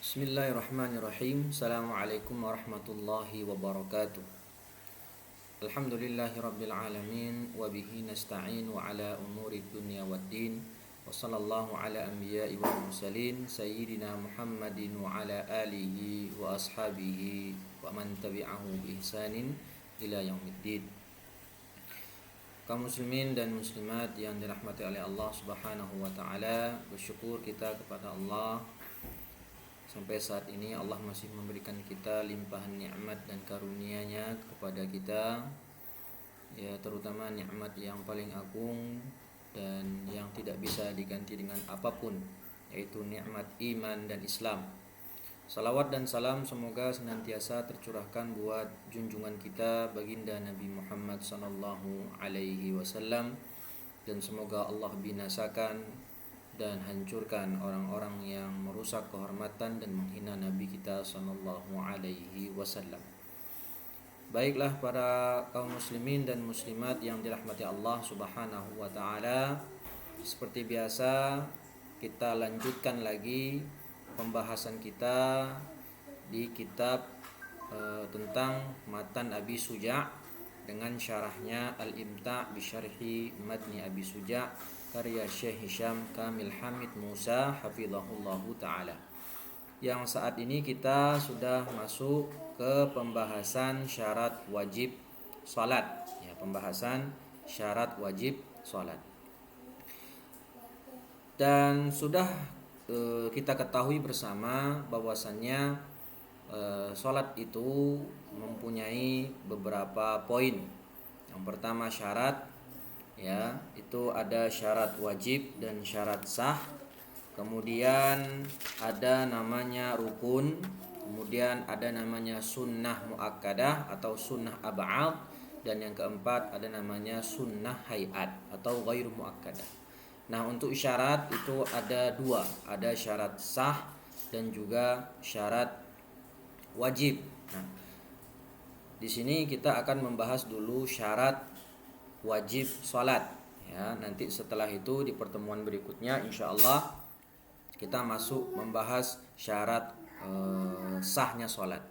Bismillahirrahmanirrahim. Assalamualaikum warahmatullahi wabarakatuh. Alhamdulillahirabbil alamin wa bihi nasta'in wa ala umuri dunya waddin. Wa sallallahu ala anbiya'i wal mursalin sayyidina Muhammadin wa ala alihi wa ashabihi wa man tabi'ahu bi ihsanin ila yaumiddin. Kaum muslimin dan muslimat yang dirahmati oleh Allah Subhanahu wa taala, bersyukur kita kepada Allah. Sampai saat ini Allah masih memberikan kita limpahan nikmat dan karunia-Nya kepada kita, ya, terutama nikmat yang paling agung dan yang tidak bisa diganti dengan apapun, yaitu nikmat iman dan Islam. Salawat dan salam semoga senantiasa tercurahkan buat junjungan kita baginda Nabi Muhammad sallallahu alaihi wasallam, dan semoga Allah binasakan dan hancurkan orang-orang yang merusak kehormatan dan menghina Nabi kita sallallahu alaihi wasallam. Baiklah para kaum muslimin dan muslimat yang dirahmati Allah Subhanahu wa taala, seperti biasa kita lanjutkan lagi pembahasan kita di kitab tentang Matan Abi Suja' dengan syarahnya Al-Imta' bi Syarhi Matni Abi Suja' karya Syekh Hisham Kamil Hamid Musa hafizahullahu taala. Yang saat ini kita sudah masuk ke pembahasan syarat wajib salat, ya, pembahasan syarat wajib salat. Dan sudah kita ketahui bersama bahwasannya salat itu mempunyai beberapa poin. Yang pertama syarat, ya, itu ada syarat wajib dan syarat sah. Kemudian ada namanya rukun, kemudian ada namanya sunnah muakkadah atau sunnah ab'ad, dan yang keempat ada namanya sunnah hayat atau ghairu muakkadah. Nah, untuk syarat itu ada dua, ada syarat sah dan juga syarat wajib. Nah, di sini kita akan membahas dulu syarat wajib salat, ya. Nanti setelah itu di pertemuan berikutnya insyaallah kita masuk membahas syarat sahnya salat.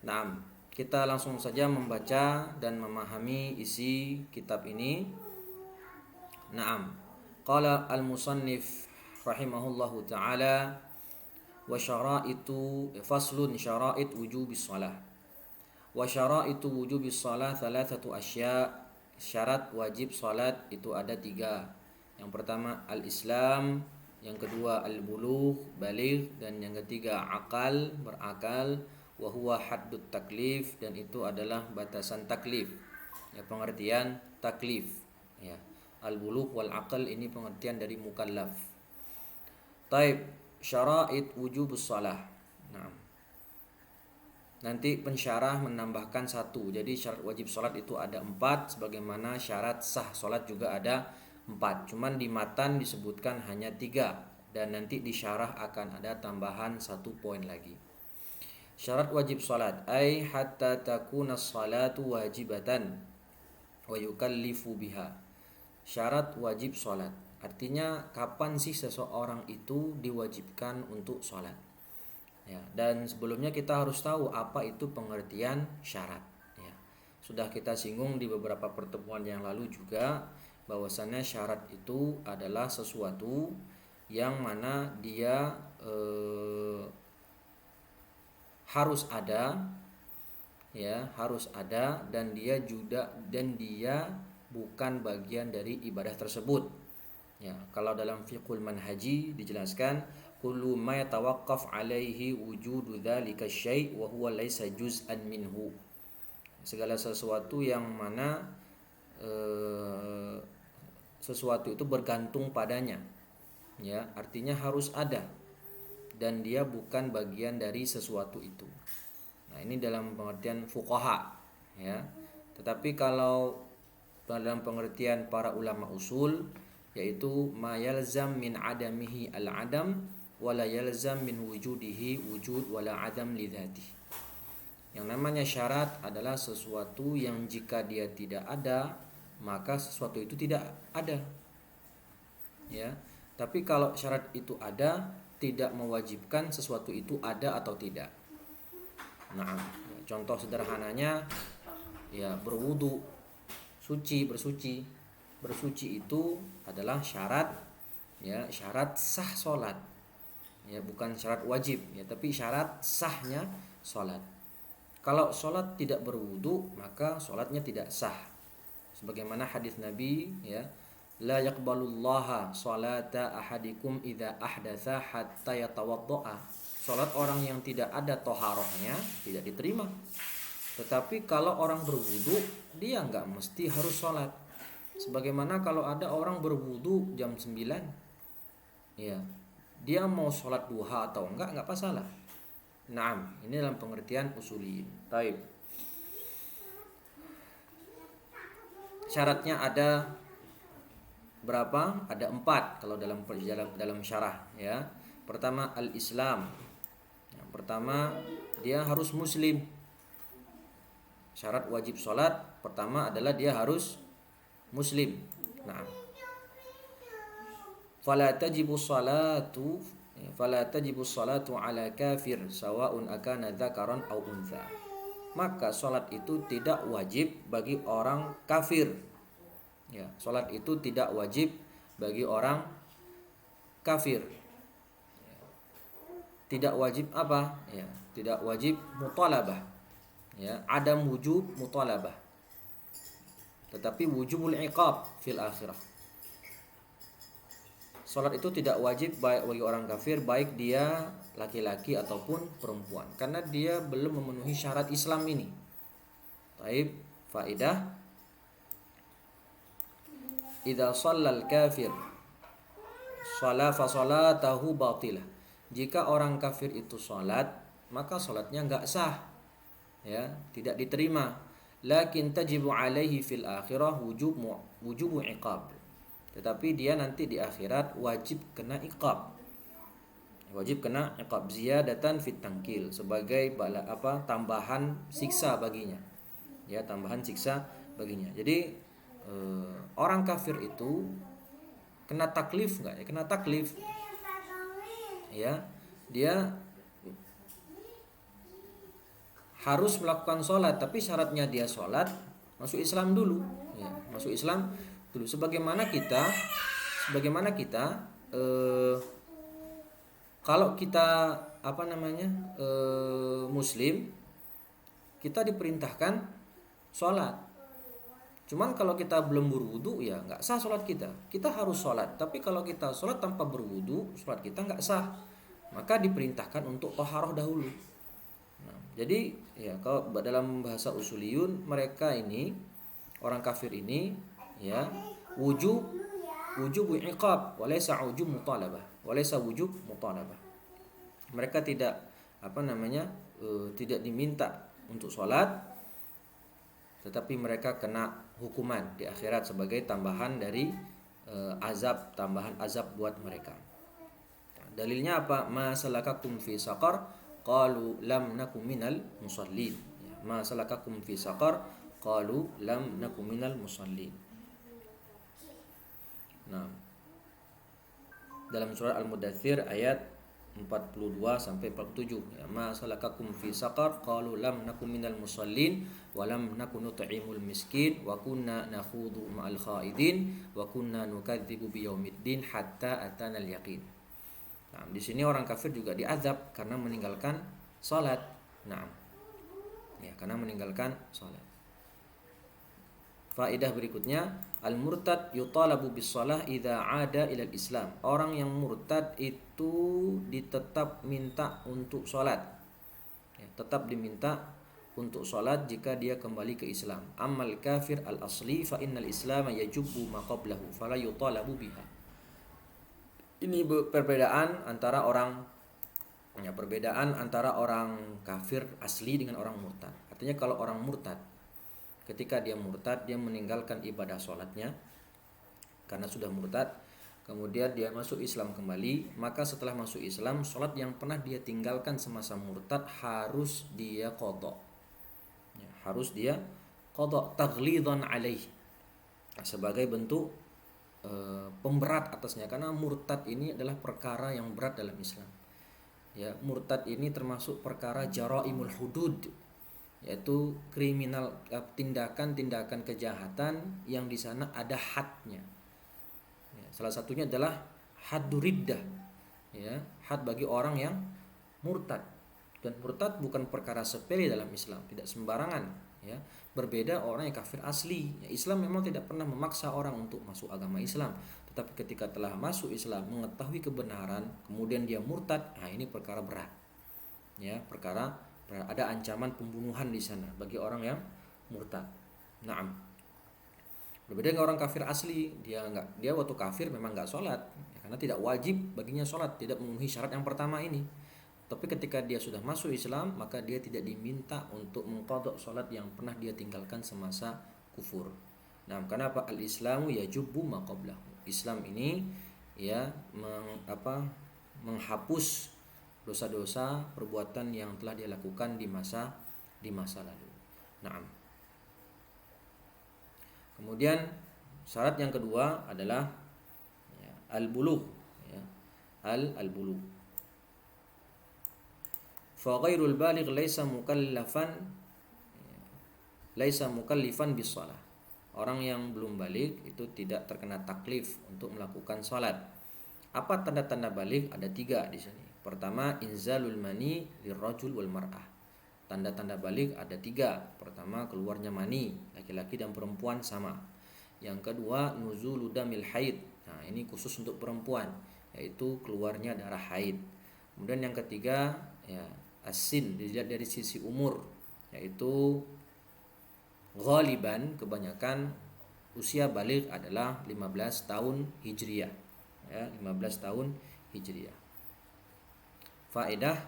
Nah, kita langsung saja membaca dan memahami isi kitab ini. Naam. Qala al-musannif rahimahullahu taala wa syaraitu faslun syara'it wujubis shalah. Wa syaraitu wujubis shalah thalathatu asya'. Syarat wajib salat itu ada tiga. Yang pertama al-Islam, yang kedua al-bulugh baligh, dan yang ketiga akal berakal, wa huwa haddut taklif, dan itu adalah batasan taklif. Ya, pengertian taklif, ya. Al-bulugh wal aqal ini pengertian dari mukallaf. Taib, syara'it wujubus shalah. Nah, nanti pensyarah menambahkan satu. Jadi syarat wajib salat itu ada 4, sebagaimana syarat sah salat juga ada 4. Cuman di matan disebutkan hanya 3, dan nanti di syarah akan ada tambahan 1 poin lagi. Syarat wajib salat ay hatta takuna salatu wajibatan wa yukallifu biha. Syarat wajib salat artinya kapan sih seseorang itu diwajibkan untuk salat. Ya, dan sebelumnya kita harus tahu apa itu pengertian syarat, ya. Sudah kita singgung di beberapa pertemuan yang lalu juga bahwasannya syarat itu adalah sesuatu yang mana dia harus ada, ya, harus ada, dan dia bukan bagian dari ibadah tersebut. Ya, kalau dalam fiqhul manhaji dijelaskan kullu ma yatawaqqaf alaihi wujudu dzalika syai' wa huwa laisa juz'an minhu. Segala sesuatu yang mana sesuatu itu bergantung padanya, ya, artinya harus ada dan dia bukan bagian dari sesuatu itu. Nah, ini dalam pengertian fuqaha, ya. Tetapi kalau dalam pengertian para ulama usul, yaitu ma yalzam min adamihi al-adam wala yalzam min wujudihi wujud wala adam li dzatihi. Yang namanya syarat adalah sesuatu yang jika dia tidak ada, maka sesuatu itu tidak ada. Ya. Tapi kalau syarat itu ada, tidak mewajibkan sesuatu itu ada atau tidak. Nah, contoh sederhananya ya berwudu, bersuci. Bersuci itu adalah syarat, ya, syarat sah sholat. Ya, bukan syarat wajib, ya, tapi syarat sahnya sholat. Kalau sholat tidak berwudu, maka sholatnya tidak sah. Sebagaimana hadis Nabi, ya, la yaqbalullaha sholata ahadikum idza ahdatsa hatta yatawaddoa. Sholat orang yang tidak ada toharohnya tidak diterima. Tetapi kalau orang berwudu, dia nggak mesti harus sholat. Sebagaimana kalau ada orang berwudu jam 9, ya, dia mau sholat duha atau enggak masalah. Naam, ini dalam pengertian usuliyin. Taib. Syaratnya ada berapa? Ada 4 kalau dalam syarah, ya. Pertama al-Islam. Yang pertama dia harus muslim. Syarat wajib sholat pertama adalah dia harus muslim. Nah, fala tajibu salatu ala kafir sawa'un akana dzakaran aw untha. Maka salat itu tidak wajib bagi orang kafir. Ya, salat itu tidak wajib bagi orang kafir. Tidak wajib apa? Ya, tidak wajib mutalabah. Ya, adam wujub mutalabah. Tetapi wujubul iqab fil akhirah. Salat itu tidak wajib baik bagi orang kafir, baik dia laki-laki ataupun perempuan, karena dia belum memenuhi syarat Islam ini. Taib, faidah. Idza shallal kafir shalla fa salatahu batilah. Jika orang kafir itu salat, maka salatnya enggak sah. Ya, tidak diterima. Lakin tajibu alaihi fil akhirah wujubu iqab. Tetapi dia nanti di akhirat wajib kena iqab. Wajib kena iqab ziyadatan fit tankil, sebagai tambahan siksa baginya. Ya, tambahan siksa baginya. Jadi orang kafir itu kena taklif enggak? Ya, kena taklif. Ya, dia harus melakukan sholat, tapi syaratnya dia sholat masuk Islam dulu, ya, masuk Islam dulu. Sebagaimana kita kalau kita muslim, kita diperintahkan sholat. Cuman kalau kita belum berwudu, ya nggak sah sholat kita. Kita harus sholat, tapi kalau kita sholat tanpa berwudu, sholat kita nggak sah. Maka diperintahkan untuk taharah dahulu. Nah, jadi ya kalau dalam bahasa usuliyun, mereka ini orang kafir ini, ya, wujub iqab walaysa wujub mutalabah. Mereka tidak tidak diminta untuk sholat, tetapi mereka kena hukuman di akhirat sebagai tambahan dari tambahan azab buat mereka. Dalilnya apa? Ma salakakum fi saqar qalu lam nakum minal musallin. Ya, ma salakakum fi saqar qalu lam nakum minal musallin. Nah, dalam surah Al-Mudaththir ayat 42 sampai 47, ya, ma salakakum fi saqar qalu lam nakum minal musallin wa lam nakun nut'imul miskin wa kunna nakhudu ma'al khaidin wa kunna nukadzibu biyaumiddin hatta atana al-yaqin. Nah, di sini orang kafir juga diazab karena meninggalkan salat. Nah, ya, karena meninggalkan salat. Faedah berikutnya, al-murtad yutalabu bis-shalah idza 'ada ila al-islam. Orang yang murtad itu tetap minta untuk salat. Ya, tetap diminta untuk salat jika dia kembali ke Islam. Ammal kafir al-asli fa innal islam yajubbu ma qablahu fala yutalabu biha. Ini perbedaan antara orang kafir asli dengan orang murtad. Artinya kalau orang murtad, ketika dia murtad, dia meninggalkan ibadah sholatnya karena sudah murtad, kemudian dia masuk Islam kembali, maka setelah masuk Islam, sholat yang pernah dia tinggalkan semasa murtad harus dia qadha. Ya, harus dia qadha taghlidan alaih, sebagai bentuk pemberat atasnya, karena murtad ini adalah perkara yang berat dalam Islam. Ya, murtad ini termasuk perkara jaraimul hudud, yaitu kriminal, tindakan-tindakan kejahatan yang di sana ada hadnya. Ya, salah satunya adalah hadduriddah, ya, had bagi orang yang murtad. Dan murtad bukan perkara sepele dalam Islam, tidak sembarangan, ya. Berbeda orang yang kafir asli. Ya, Islam memang tidak pernah memaksa orang untuk masuk agama Islam, tetapi ketika telah masuk Islam, mengetahui kebenaran, kemudian dia murtad, nah ini perkara berat. Ya, perkara berat. Ada ancaman pembunuhan di sana bagi orang yang murtad. Naam. Berbeda dengan orang kafir asli, dia waktu kafir memang nggak sholat, ya, karena tidak wajib baginya sholat, tidak memenuhi syarat yang pertama ini. Tapi ketika dia sudah masuk Islam, maka dia tidak diminta untuk mengqadha salat yang pernah dia tinggalkan semasa kufur. Nah, kenapa al-Islamu yajubbu ma qablahu? Islam ini ya menghapus dosa-dosa perbuatan yang telah dia lakukan di masa lalu. Naam. Kemudian syarat yang kedua adalah ya, al-bulugh, ya. Al-bulugh. Fa ghairul baligh laisa mukallifan bis shalah. Orang yang belum balik itu tidak terkena taklif untuk melakukan salat. Apa tanda-tanda balik? Ada 3 di sini. Pertama, inzalul mani lirrajul wal mar'ah. Tanda-tanda balik ada 3. Pertama, keluarnya mani, laki-laki dan perempuan sama. Yang kedua, nuzulu damil haid. Nah, ini khusus untuk perempuan, yaitu keluarnya darah haid. Kemudian yang ketiga, ya, as-sin, dilihat dari sisi umur, yaitu ghaliban, kebanyakan usia balik adalah 15 tahun Hijriah, ya, 15 tahun Hijriah. Faedah: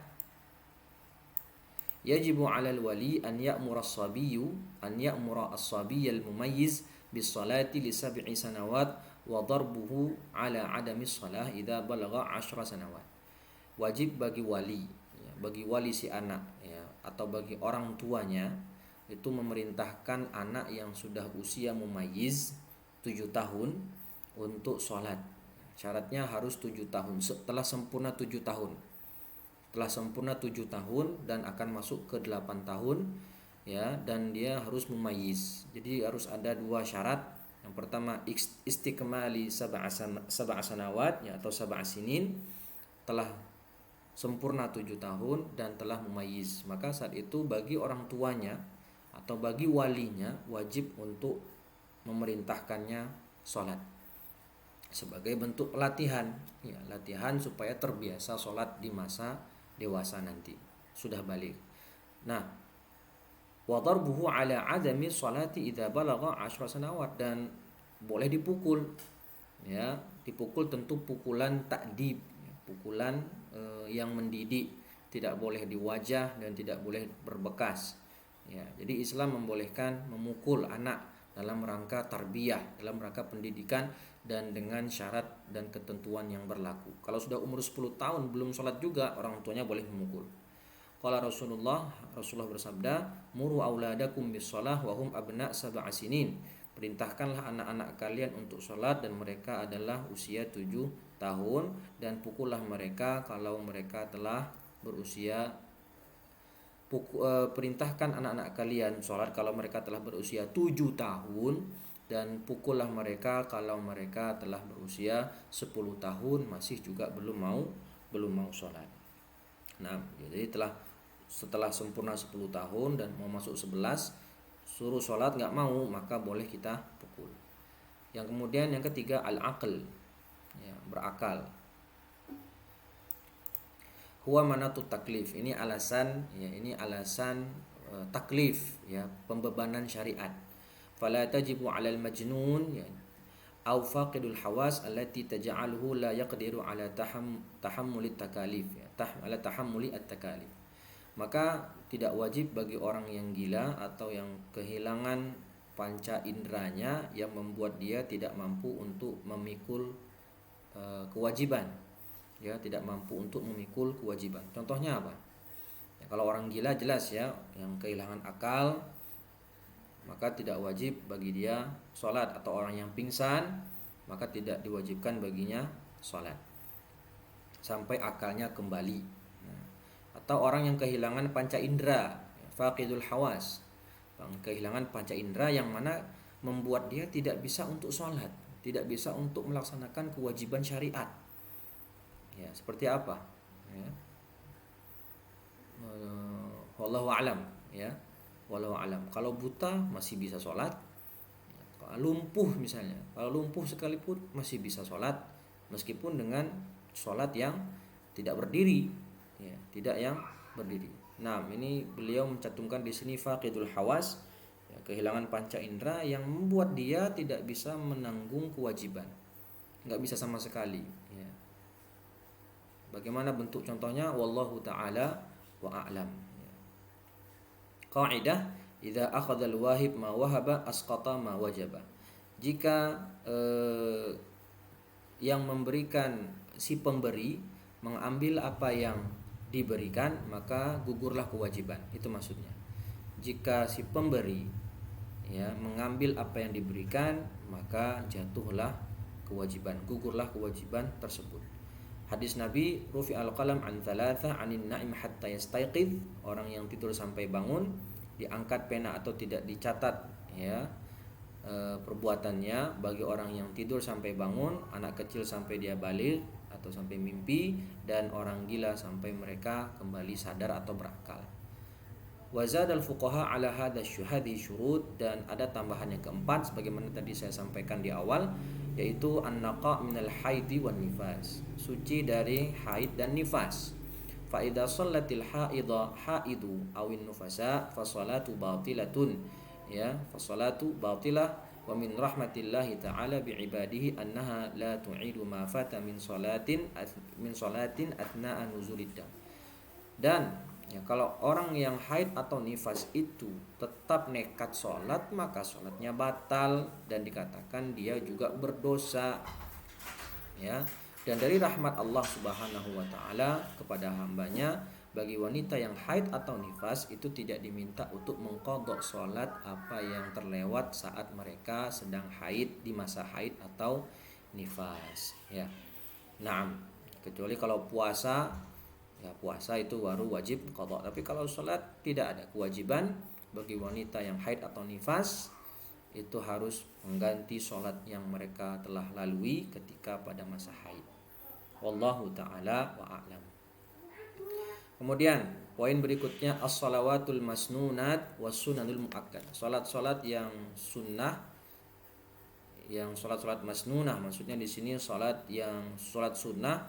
yajibu 'alal wali an ya'mura as-sabiyya al-mumayyiz bis-salati li 7 sanawat wa darbuhu 'ala 'adami as-salah idza balagha 10 sanawat. Wajib bagi wali si anak, ya, atau bagi orang tuanya itu memerintahkan anak yang sudah usia mumayyiz 7 tahun untuk sholat. Syaratnya harus 7 tahun. Setelah sempurna 7 tahun dan akan masuk ke 8 tahun, ya, dan dia harus mumayyiz. Jadi harus ada 2 syarat. Yang pertama, istikmali sab'a sanawat, ya, atau sab'a sinin, telah sempurna 7 tahun dan telah mumayyiz. Maka saat itu bagi orang tuanya atau bagi walinya wajib untuk memerintahkannya sholat sebagai bentuk pelatihan, ya, latihan supaya terbiasa sholat di masa dewasa nanti sudah balik. Nah, wa darbuhu ala adami sholati idza balagha 10 sanawat, dan boleh dipukul, ya, dipukul tentu pukulan ta'dib, pukulan yang mendidik, tidak boleh di wajah dan tidak boleh berbekas, ya. Jadi Islam membolehkan memukul anak dalam rangka tarbiyah, dalam rangka pendidikan, dan dengan syarat dan ketentuan yang berlaku. Kalau sudah umur 10 tahun belum sholat juga, orang tuanya boleh memukul. Qala Rasulullah bersabda, muru auladakum bis shalah wa hum abna 7 sinin. Perintahkanlah anak-anak kalian untuk sholat dan mereka adalah usia 7 tahun, dan pukullah mereka kalau mereka telah berusia perintahkan anak-anak kalian sholat kalau mereka telah berusia 7 tahun, dan pukullah mereka kalau mereka telah berusia 10 tahun masih juga belum mau sholat. Nah, jadi setelah sempurna 10 tahun dan mau masuk 11, suruh sholat nggak mau, maka boleh kita pukul. Yang kemudian yang ketiga, al-aql, ya, berakal. Huwa manatut taklif, ini alasan, ya, taklif, ya, pembebanan syariat. Fala tajibu 'alal majnun, ya, au faqidul hawas allati taj'aluhu la yaqdiru 'ala tahammuli takalif, ya, ala tahammuli at-takalif. Maka tidak wajib bagi orang yang gila atau yang kehilangan panca inderanya yang membuat dia tidak mampu untuk memikul kewajiban, ya, tidak mampu untuk memikul kewajiban. Contohnya apa? Ya, kalau orang gila jelas, ya, yang kehilangan akal, maka tidak wajib bagi dia sholat. Atau orang yang pingsan, maka tidak diwajibkan baginya sholat sampai akalnya kembali. Nah, atau orang yang kehilangan panca indera, faqidul hawas, kehilangan panca indera yang mana membuat dia tidak bisa untuk sholat, tidak bisa untuk melaksanakan kewajiban syariat. Ya, seperti apa? Ya. Wallahu alam, ya. Wallahu alam. Kalau buta masih bisa sholat. Lumpuh misalnya, kalau lumpuh sekalipun masih bisa sholat meskipun dengan sholat yang tidak berdiri, ya, tidak yang berdiri. Nah, ini beliau mencantumkan di sini faqidul hawas, ya, kehilangan panca indera yang membuat dia tidak bisa menanggung kewajiban, nggak bisa sama sekali. Ya. Bagaimana bentuk contohnya? Wallahu ta'ala wa a'lam. Ya. Qaidah, idza akhadha al-wahib ma wahaba asqata ma wajaba. Jika yang memberikan, si pemberi mengambil apa yang diberikan, maka gugurlah kewajiban. Itu maksudnya. Jika si pemberi, ya, mengambil apa yang diberikan, maka jatuhlah kewajiban, gugurlah kewajiban tersebut. Hadis Nabi, rufi al-qalam an thalatha anin na'im hatta yastayqidh, orang yang tidur sampai bangun diangkat pena atau tidak dicatat, ya, perbuatannya bagi orang yang tidur sampai bangun, anak kecil sampai dia balik atau sampai mimpi, dan orang gila sampai mereka kembali sadar atau berakal. Wazad al-fuqaha ala hadha syuhadi syurut, dan ada tambahan yang keempat sebagaimana tadi saya sampaikan di awal, yaitu an-naqa minal haidi wan nifas, suci dari haid dan nifas. Fa idza shallatil haidu awin nufasa fa salatu batilatun, ya, fa salatu batilah. Wa min rahmatillahi ta'ala bi ibadihi annaha la tu'idu ma fata min salatin atna'a nuzulid dam. Dan ya, kalau orang yang haid atau nifas itu tetap nekat sholat, maka sholatnya batal dan dikatakan dia juga berdosa, ya. Dan dari rahmat Allah Subhanahu wa ta'ala kepada hambanya, bagi wanita yang haid atau nifas itu tidak diminta untuk mengqadha sholat apa yang terlewat saat mereka sedang haid, di masa haid atau nifas, ya. Naam, kecuali kalau puasa, ya, puasa itu baru wajib qadha. Tapi kalau sholat tidak ada kewajiban bagi wanita yang haid atau nifas, itu harus mengganti sholat yang mereka telah lalui ketika pada masa haid. Wallahu ta'ala wa a'lam. Kemudian poin berikutnya as-shalawatul masnunat was sunanul muakkad. Salat-salat yang sunnah, yang salat-salat masnunah, maksudnya di sini salat sunnah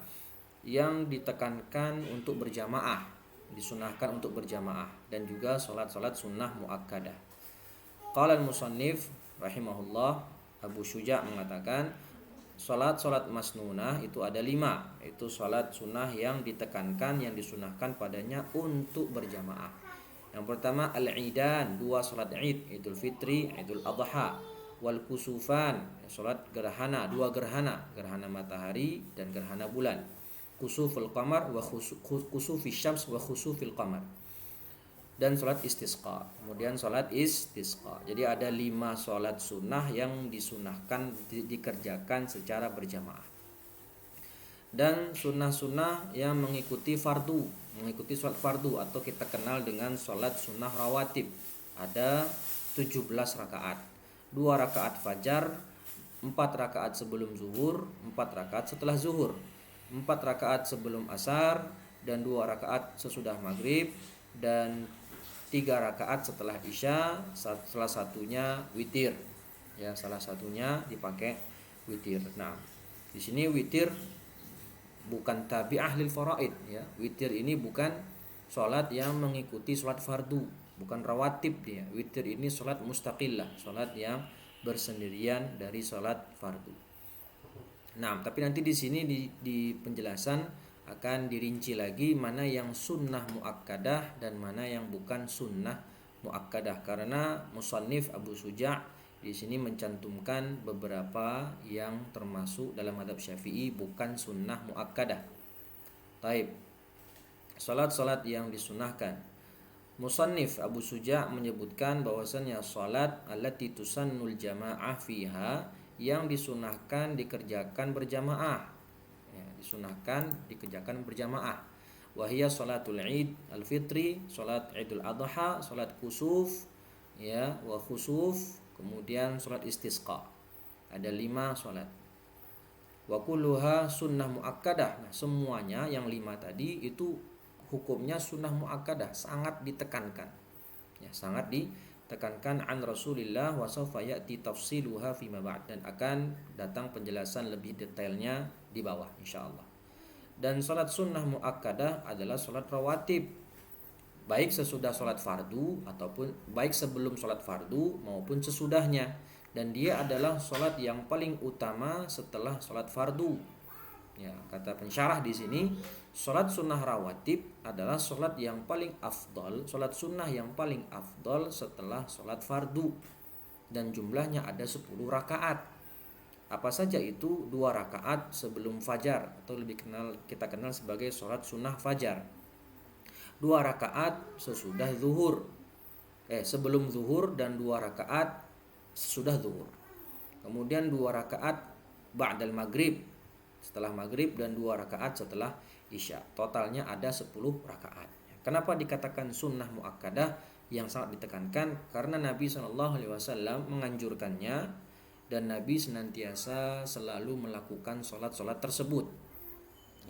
yang ditekankan untuk berjamaah, disunahkan untuk berjamaah, dan juga salat-salat sunnah muakkadah. Qala al-musannif rahimahullah, Abu Syuja mengatakan salat masnunah itu ada 5, yaitu salat sunnah yang ditekankan, yang disunahkan padanya untuk berjamaah. Yang pertama al-idan, 2 salat Id, Idul Fitri, Idul Adha, wal kusufan, salat gerhana, 2 gerhana, gerhana matahari dan gerhana bulan, kusuful qamar wa kusufis syams wa khusufil qamar, dan salat istisqa. Kemudian salat istisqa. Jadi ada 5 salat sunnah yang disunahkan dikerjakan secara berjamaah. Dan sunnah-sunnah yang mengikuti fardu, mengikuti salat fardu atau kita kenal dengan salat sunnah rawatib, ada 17 rakaat. 2 rakaat fajar, 4 rakaat sebelum zuhur, 4 rakaat setelah zuhur, 4 rakaat sebelum asar, dan 2 rakaat sesudah maghrib, dan 3 rakaat setelah isya, salah satunya witir, ya, salah satunya dipakai witir. Nah, di sini witir bukan tabi'ah lil faraid, ya. Witir ini bukan salat yang mengikuti salat fardu, bukan rawatib dia. Witir ini salat mustaqillah, salat yang bersendirian dari salat fardu. Nah, tapi nanti di sini di penjelasan akan dirinci lagi mana yang sunnah muakkadah dan mana yang bukan sunnah muakkadah, karena musannif Abu Syuja' di sini mencantumkan beberapa yang termasuk dalam mazhab Syafi'i bukan sunnah muakkadah. Taib. Salat-salat yang disunahkan. Musannif Abu Syuja' menyebutkan bahwasannya salat allati tusannul jamaah fiha, yang disunahkan dikerjakan berjamaah. Ya, disunahkan dikerjakan berjamaah. Wahia salatul Id al-Fitri, salat Idul Adha, salat kusuf, ya, wa khusuf, kemudian salat istisqa. Ada 5 salat. Wa kulluha sunnah muakkadah. Nah, semuanya yang 5 tadi itu hukumnya sunnah muakkadah, sangat ditekankan. Ya, sangat ditekankan an Rasulillah wa sawfa ya'ti tafsiluha fima ba'd, dan akan datang penjelasan lebih detailnya di bawah insyaallah. Dan salat sunnah muakkadah adalah salat rawatib, baik sesudah salat fardu ataupun baik sebelum salat fardu maupun sesudahnya, dan dia adalah salat yang paling utama setelah salat fardu. Ya, kata pensyarah di sini, salat sunnah rawatib adalah salat yang paling afdal, salat sunnah yang paling afdal setelah salat fardu, dan jumlahnya ada 10 rakaat. Apa saja itu? 2 rakaat sebelum fajar, atau lebih kita kenal sebagai salat sunnah fajar. 2 rakaat sesudah zuhur, sebelum zuhur, dan 2 rakaat sesudah zuhur. Kemudian 2 rakaat ba'dal maghrib, setelah maghrib, dan 2 rakaat setelah isya. Totalnya ada 10 rakaat. Kenapa dikatakan sunnah muakkadah yang sangat ditekankan? Karena Nabi SAW menganjurkannya, dan Nabi senantiasa selalu melakukan sholat-sholat tersebut.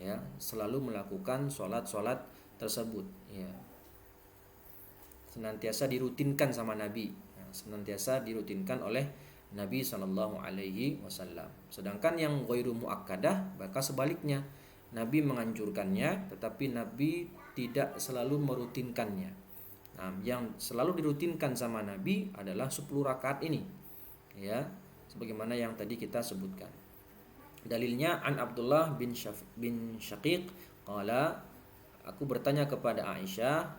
Ya, selalu melakukan sholat-sholat tersebut. Ya, senantiasa dirutinkan sama Nabi. Ya, senantiasa dirutinkan oleh Nabi SAW. Sedangkan yang ghairu muakkadah, maka sebaliknya, Nabi menganjurkannya, tetapi Nabi tidak selalu merutinkannya. Nah, yang selalu dirutinkan sama Nabi adalah 10 rakaat ini. Ya, sebagaimana yang tadi kita sebutkan. Dalilnya an Abdullah bin Syaqiq qala, aku bertanya kepada Aisyah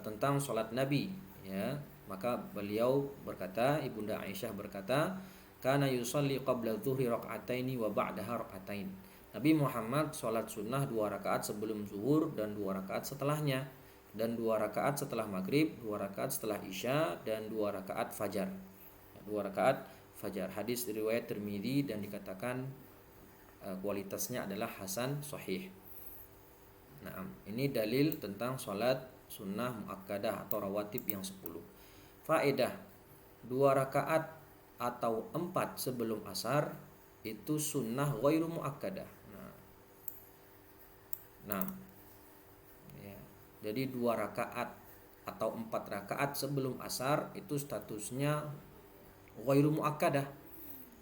tentang salat Nabi, ya. Maka beliau berkata, ibunda Aisyah berkata, kana yusalli qabla dzuhri raka'ataini wa ba'daha raka'atain. Nabi Muhammad salat sunnah 2 rakaat sebelum zuhur dan 2 rakaat setelahnya, dan 2 rakaat setelah maghrib, 2 rakaat setelah isya, dan 2 rakaat fajar. 2 rakaat fajar. Hadis riwayat Tirmidzi dan dikatakan kualitasnya adalah hasan sahih. Nah, ini dalil tentang salat sunnah muakkadah atau rawatib yang 10. Faedah, 2 rakaat atau 4 sebelum asar itu sunnah ghairu muakkadah. Nah, ya. Jadi 2 rakaat atau 4 rakaat sebelum asar itu statusnya ghairu muakkadah.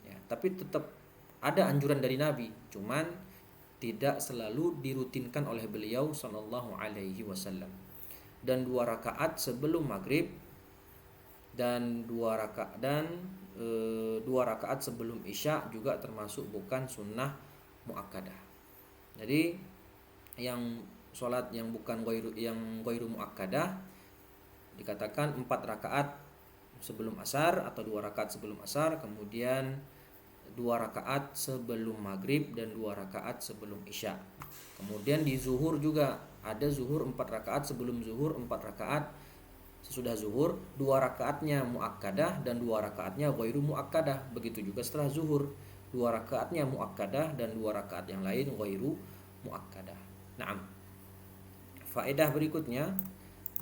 Ya, tapi tetap ada anjuran dari Nabi, cuman tidak selalu dirutinkan oleh beliau sallallahu alaihi wasallam. Dan 2 rakaat sebelum maghrib dan 2 rakaat sebelum isya juga termasuk bukan sunnah muakkadah. Jadi yang sholat yang bukan ghairu muakkadah dikatakan 4 rakaat sebelum asar atau 2 rakaat sebelum asar, kemudian 2 rakaat sebelum maghrib dan 2 rakaat sebelum isya. Kemudian di zuhur juga ada zuhur 4 rakaat sebelum zuhur, 4 rakaat sesudah zuhur, 2 rakaatnya muakkadah dan 2 rakaatnya ghairu muakkadah. Begitu juga setelah zuhur, 2 rakaatnya muakkadah dan 2 rakaat yang lain ghairu muakkadah. Naam. Faedah berikutnya,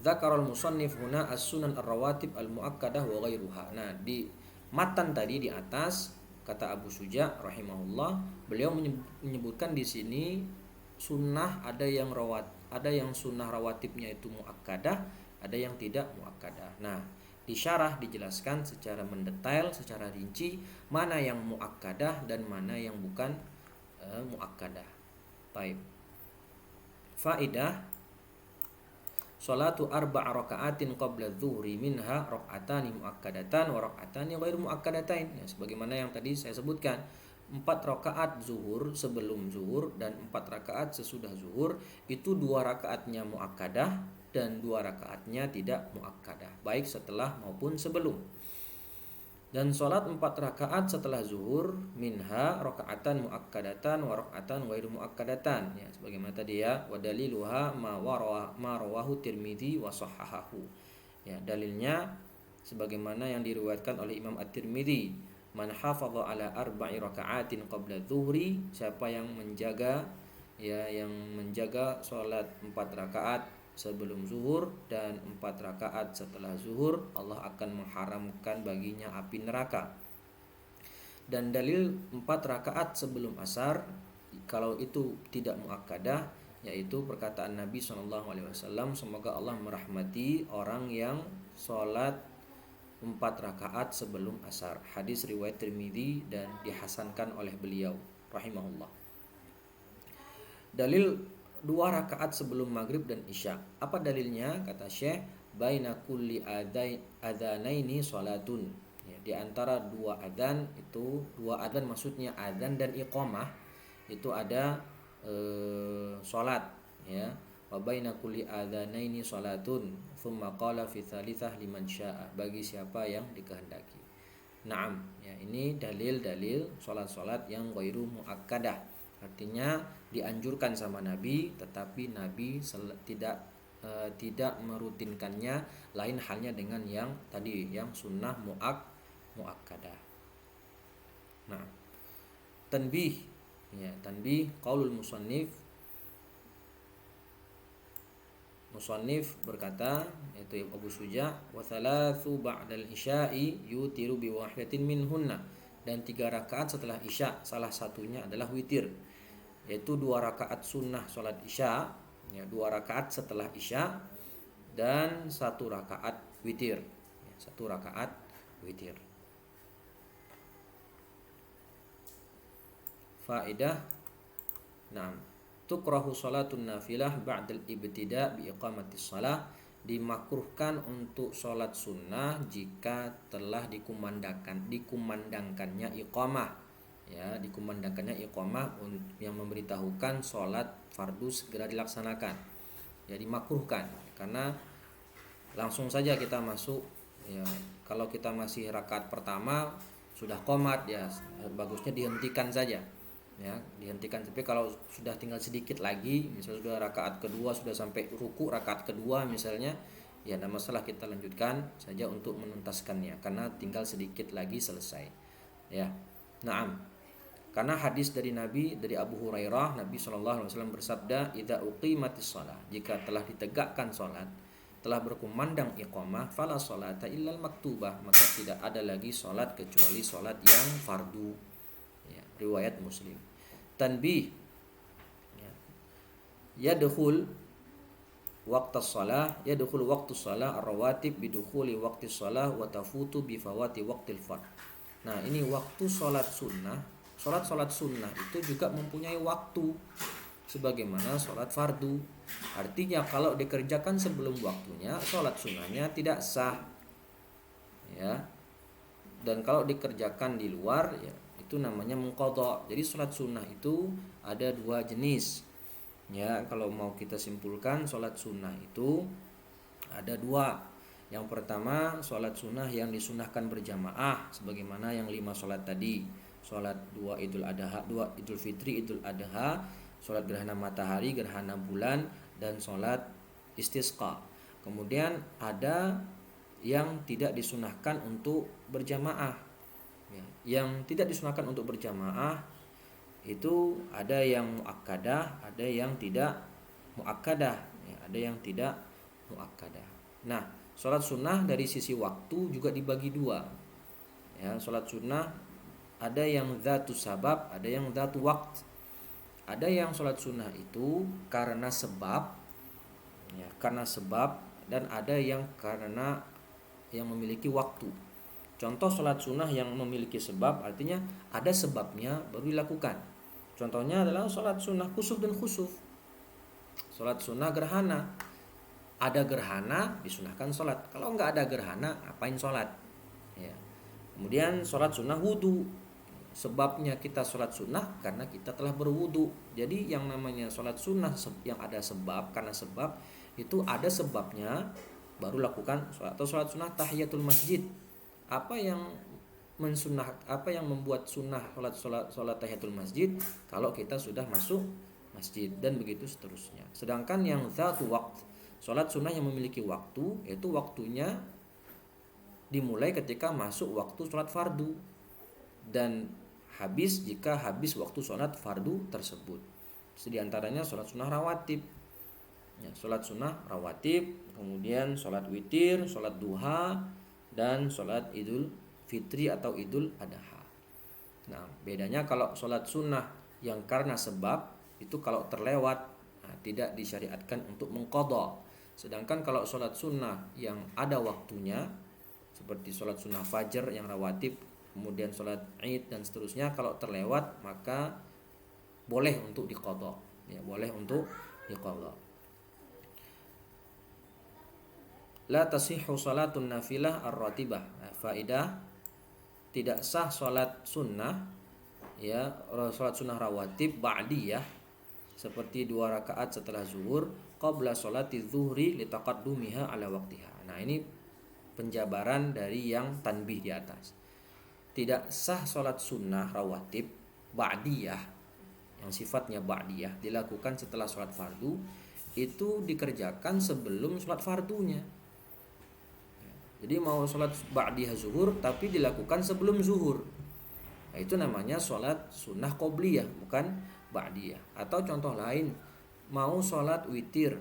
dzakarul musannif huna as-sunan ar-rawatib al-muakkadah wa ghairuha. Nah, di matan tadi di atas kata Abu Suja rahimahullah, beliau menyebutkan di sini sunnah, ada yang sunnah rawatibnya itu muakkadah, ada yang tidak muakkadah. Nah, di syarah dijelaskan secara mendetail, secara rinci mana yang muakkadah dan mana yang bukan muakkadah. Baik. Faedah, salatu 4 raka'atin qabla dzuhri minha raka'atani muakkadatan wa raka'atani ghairu muakkadatain. Ya, sebagaimana yang tadi saya sebutkan, 4 rakaat zuhur sebelum zuhur dan 4 rakaat sesudah zuhur itu 2 rakaatnya muakkadah dan 2 rakaatnya tidak muakkadah, baik setelah maupun sebelum. Dan sholat 4 rakaat setelah zuhur minha rakaatan muakkadatan wa rakaatan ghairu muakkadatan, ya sebagaimana tadi ya, wa daliluha ma rawahu Tirmidzi wa sahhahahu. Ya, dalilnya sebagaimana yang diriwayatkan oleh Imam At-Tirmidzi Man hafadha ala arba'i raka'atin qabla dzuhri, siapa yang menjaga salat 4 rakaat sebelum zuhur dan 4 rakaat setelah zuhur, Allah akan mengharamkan baginya api neraka. Dan dalil 4 rakaat sebelum asar, kalau itu tidak muakkadah, yaitu perkataan Nabi SAW, semoga Allah merahmati orang yang sholat 4 rakaat sebelum asar. Hadis riwayat Tirmidzi dan dihasankan oleh beliau rahimahullah. Dalil 2 rakaat sebelum maghrib dan isya. Apa dalilnya? Kata Syekh, baina kulli adzanaini salatun. Ya, di antara 2 adzan itu, 2 adzan maksudnya adzan dan iqamah, itu ada salat, ya. Wa baina kulli adzanaini salatun, thumma qala fi tsalitsah liman syaa, bagi siapa yang dikehendaki. Naam, ya, ini dalil-dalil salat-salat yang ghairu muakkadah. Artinya dianjurkan sama Nabi, tetapi Nabi tidak merutinkannya, lain halnya dengan yang tadi, yang sunnah muakkadah. Nah, tanbih, ya, tanbih qaulul musannif berkata, yaitu Abu Suja, wa thalathu ba'dal isya'i yutiru bi wahidatin minhunna, dan 3 rakaat setelah isya salah satunya adalah witir, yaitu 2 rakaat sunnah salat isya, ya, 2 rakaat setelah isya, dan 1 rakaat witir, ya, 1 rakaat witir. Faedah, nah, tukrahu salatun nafilah ba'dal ibtida' bi iqamatis shalah, dimakruhkan untuk sholat sunnah jika telah dikumandangkannya iqamah, ya, dikumandangkannya iqamah yang memberitahukan sholat fardu segera dilaksanakan, ya, dimakruhkan. Karena langsung saja kita masuk, ya, kalau kita masih rakaat pertama sudah qomat, ya, bagusnya dihentikan saja, ya, dihentikan. Tapi kalau sudah tinggal sedikit lagi, misalnya sudah rakaat kedua, sudah sampai ruku rakaat kedua misalnya, ya, tidak masalah, kita lanjutkan saja untuk menuntaskannya karena tinggal sedikit lagi selesai, ya. Naam, karena hadis dari Nabi, dari Abu Hurairah, Nabi SAW bersabda, idza uqimatis shalah, jika telah ditegakkan salat, telah berkumandang iqamah, fala sholata illal maktubah, maka tidak ada lagi salat kecuali salat yang fardu, ya, riwayat Muslim. Tanbih, ya, yadkhul waqtas shalah, yadkhul waqtus shalah ar-rawatib bidukhuli waqtis shalah wa tafutu bi fawati waqtil fard. Nah, ini waktu salat sunnah. Salat sunnah itu juga mempunyai waktu sebagaimana salat fardu. Artinya kalau dikerjakan sebelum waktunya, salat sunnahnya tidak sah, ya. Dan kalau dikerjakan di luar, ya, itu namanya mengqadha. Jadi salat sunnah itu ada 2 jenis. Ya, kalau mau kita simpulkan, salat sunnah itu ada 2. Yang pertama, salat sunnah yang disunahkan berjamaah sebagaimana yang 5 salat tadi. Salat 2 Idul Adha, 2 Idul Fitri, Idul Adha, salat gerhana matahari, gerhana bulan, dan salat istisqa. Kemudian ada yang tidak disunahkan untuk berjamaah, ya. Yang tidak disunahkan untuk berjamaah itu ada yang muakkadah, ada yang tidak muakkadah, ya, ada yang tidak muakkadah. Nah, salat sunnah dari sisi waktu juga dibagi 2, ya. Salat sunnah ada yang dzatus sabab, ada yang dzatu waqt. Ada yang salat sunnah itu karena sebab, ya, karena sebab, dan ada yang karena yang memiliki waktu. Contoh salat sunnah yang memiliki sebab, artinya ada sebabnya baru dilakukan. Contohnya adalah salat sunnah kusuf dan khusuf. Salat sunnah gerhana, ada gerhana disunahkan salat. Kalau nggak ada gerhana, ngapain salat? Ya. Kemudian salat sunnah wudu, sebabnya kita salat sunnah karena kita telah berwudu. Jadi yang namanya salat sunnah yang ada sebab, karena sebab itu ada sebabnya baru lakukan salat. Atau salat sunnah tahiyatul masjid, apa yang membuat sunnah salat tahiyatul masjid? Kalau kita sudah masuk masjid, dan begitu seterusnya. Sedangkan yang dzatu waqt, salat sunnah yang memiliki waktu, yaitu waktunya dimulai ketika masuk waktu salat fardu. dan habis jika habis waktu sholat fardu tersebut. Di antaranya sholat sunnah rawatib, ya, sholat sunnah rawatib, kemudian sholat witir, sholat duha, dan sholat idul fitri atau idul adha. Nah, bedanya kalau sholat sunnah yang karena sebab itu kalau terlewat, nah, tidak disyariatkan untuk mengqadha. Sedangkan kalau sholat sunnah yang ada waktunya seperti sholat sunnah fajar yang rawatib, kemudian sholat id dan seterusnya, kalau terlewat maka boleh untuk diqadha, ya, boleh untuk diqadha. La tasihhu salatun nafilah ar-ratibah. Faedah, tidak sah salat sunnah, ya, salat sunnah rawatib ba'diyah seperti 2 rakaat setelah zuhur qabla salati zuhri litaqaddumiha ala waqtiha. Nah, ini penjabaran dari yang tanbih di atas. Tidak sah salat sunnah rawatib ba'diyah yang sifatnya ba'diyah dilakukan setelah salat fardu, itu dikerjakan sebelum salat fardunya. Jadi mau sholat ba'diyah zuhur tapi dilakukan sebelum zuhur, nah, itu namanya sholat sunnah qobliyah, bukan ba'diyah. Atau contoh lain, mau sholat witir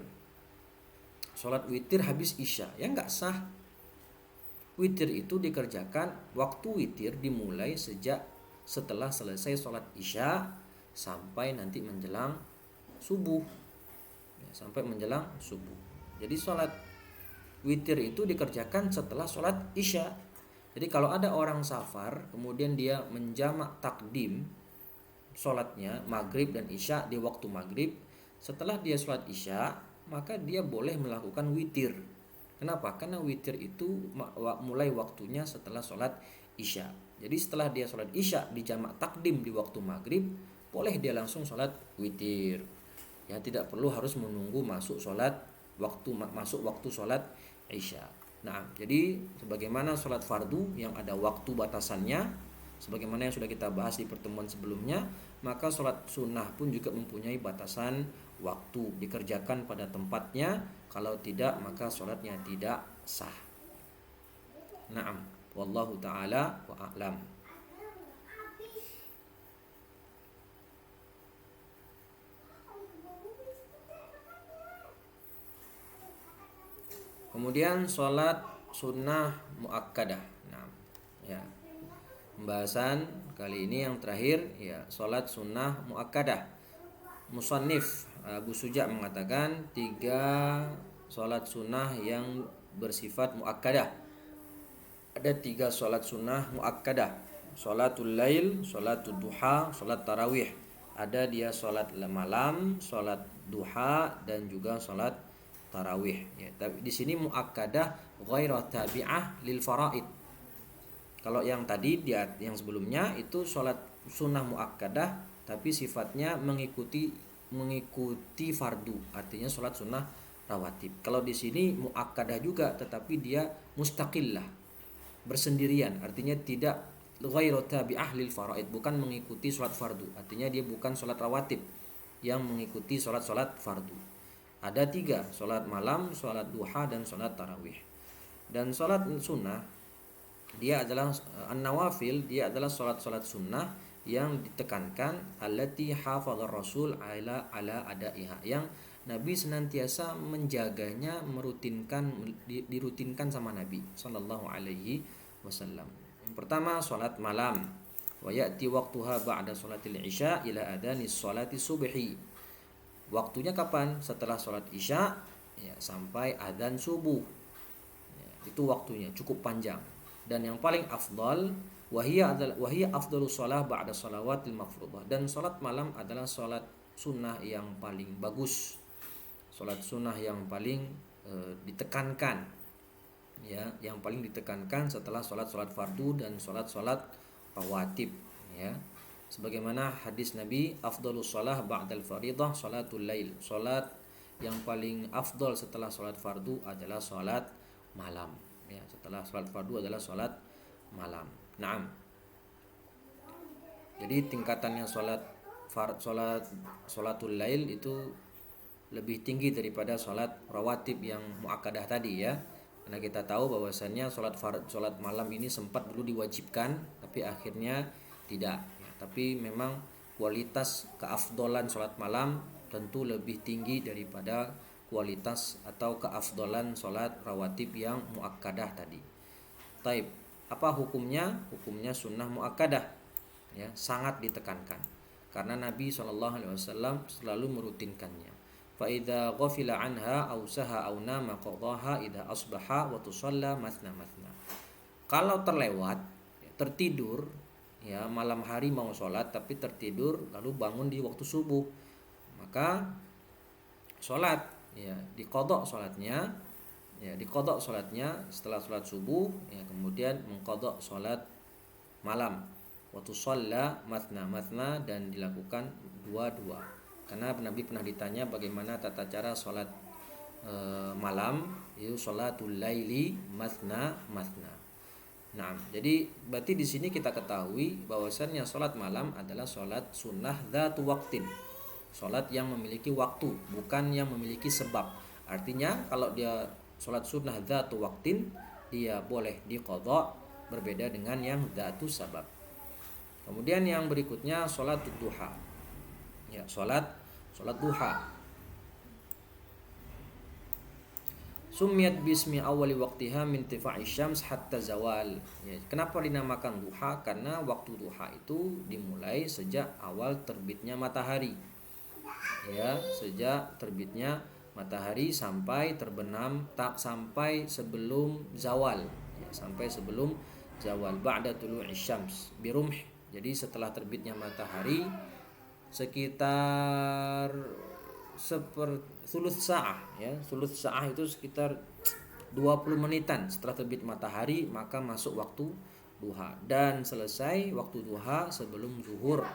habis isya, ya nggak sah. Witir itu dikerjakan, waktu witir dimulai sejak setelah selesai sholat isya sampai nanti menjelang subuh, ya, sampai menjelang subuh. Jadi sholat witir itu dikerjakan setelah sholat isya. Jadi kalau ada orang safar kemudian dia menjamak takdim sholatnya maghrib dan isya di waktu maghrib, setelah dia sholat isya maka dia boleh melakukan witir. Kenapa? Karena witir itu mulai waktunya setelah sholat isya. Jadi setelah dia sholat isya dijamak takdim di waktu maghrib, boleh dia langsung sholat witir, ya, tidak perlu harus menunggu masuk waktu sholat isya. Nah, jadi sebagaimana sholat fardu yang ada waktu batasannya, sebagaimana yang sudah kita bahas di pertemuan sebelumnya, maka sholat sunnah pun juga mempunyai batasan waktu, dikerjakan pada tempatnya. Kalau tidak maka sholatnya tidak sah. Naam, wallahu ta'ala wa a'lam. Kemudian sholat sunnah muakkadah. Nah, ya, pembahasan kali ini yang terakhir, ya, sholat sunnah muakkadah. Musannif Abu Suja mengatakan 3 sholat sunnah yang bersifat muakkadah. Ada 3 sholat sunnah muakkadah: sholatul lail, sholatul duha, sholat tarawih. Ada dia sholat malam, sholat duha, dan juga sholat tarawih, ya. Tapi di sini muakkadah ghairu tabi'ah lil faraid. Kalau yang tadi yang sebelumnya itu sholat sunnah muakkadah tapi sifatnya mengikuti fardu, artinya sholat sunnah rawatib. Kalau di sini muakkadah juga tetapi dia mustaqillah, bersendirian, artinya tidak ghairu tabi'ah lil faraid, bukan mengikuti sholat fardu, artinya dia bukan sholat rawatib yang mengikuti sholat fardu. Ada 3, sholat malam, sholat duha, dan sholat tarawih. Dan sholat sunnah dia adalah an-nawafil, dia adalah sholat sunnah yang ditekankan allati hafadhar rasul ala adaiha, yang Nabi senantiasa menjaganya, dirutinkan sama Nabi sallallahu alaihi wasallam. Yang pertama sholat malam, wa ya'ti waqtuha ba'da sholatil isya ila adhanis sholati subhi. Waktunya kapan? Setelah sholat isya, ya, sampai adzan subuh, ya, itu waktunya cukup panjang. Dan yang paling afdal wahiyya afdalus shalah ba'da shalawatil mafruḍah, dan sholat malam adalah sholat sunnah yang paling bagus, sholat sunnah yang paling ditekankan, ya, yang paling ditekankan setelah sholat fardu dan sholat rawatib, ya. Sebagaimana hadis Nabi, afdhalus shalah ba'dal fardhah sholatul lail, sholat yang paling afdal setelah sholat fardu adalah sholat malam, ya, setelah sholat fardu adalah sholat malam. Naam. Jadi tingkatannya sholatul lail itu lebih tinggi daripada sholat rawatib yang muakkadah tadi, ya. Karena kita tahu bahwasannya sholat malam ini sempat dulu diwajibkan, tapi akhirnya tidak ya, tapi memang kualitas keafdolan sholat malam tentu lebih tinggi daripada kualitas atau keafdolan sholat rawatib yang muakkadah tadi. Taib, apa hukumnya? Hukumnya sunnah muakkadah ya, sangat ditekankan karena Nabi SAW selalu merutinkannya. Fa idza ghafila anha aw saha aw nama qadaha idza asbaha wa tusalla mathna mathna. Kalau terlewat, tertidur ya, malam hari mau sholat tapi tertidur lalu bangun di waktu subuh, maka sholat ya diqadha sholatnya ya, diqadha sholatnya setelah sholat subuh ya, kemudian mengqadha sholat malam, waktu sholat matna matna, dan dilakukan dua-dua. Karena Nabi pernah ditanya bagaimana tata cara sholat malam, itu sholatul laili matna matna. Nah, jadi berarti di sini kita ketahui bahwasannya sholat malam adalah sholat sunnah dzatu waqtin, sholat yang memiliki waktu, bukan yang memiliki sebab. Artinya kalau dia sholat sunnah dzatu waqtin, dia boleh diqadha, berbeda dengan yang dzatu sabab. Kemudian yang berikutnya sholat duha. Ya, sholat duha. Sumiyat bismi awali waqtiha min tifa'i syams hatta zawal. Ya, kenapa dinamakan duha? Karena waktu duha itu dimulai sejak awal terbitnya matahari. Ya, sejak terbitnya matahari sampai terbenam, tak sampai sebelum zawal. Ya, sampai sebelum zawal, ba'da tulu'i syams birumh. Jadi setelah terbitnya matahari sekitar thuluth sa'ah ya, thuluth sa'ah itu sekitar 20 menitan setelah terbit matahari, maka masuk waktu duha dan selesai waktu duha sebelum zuhur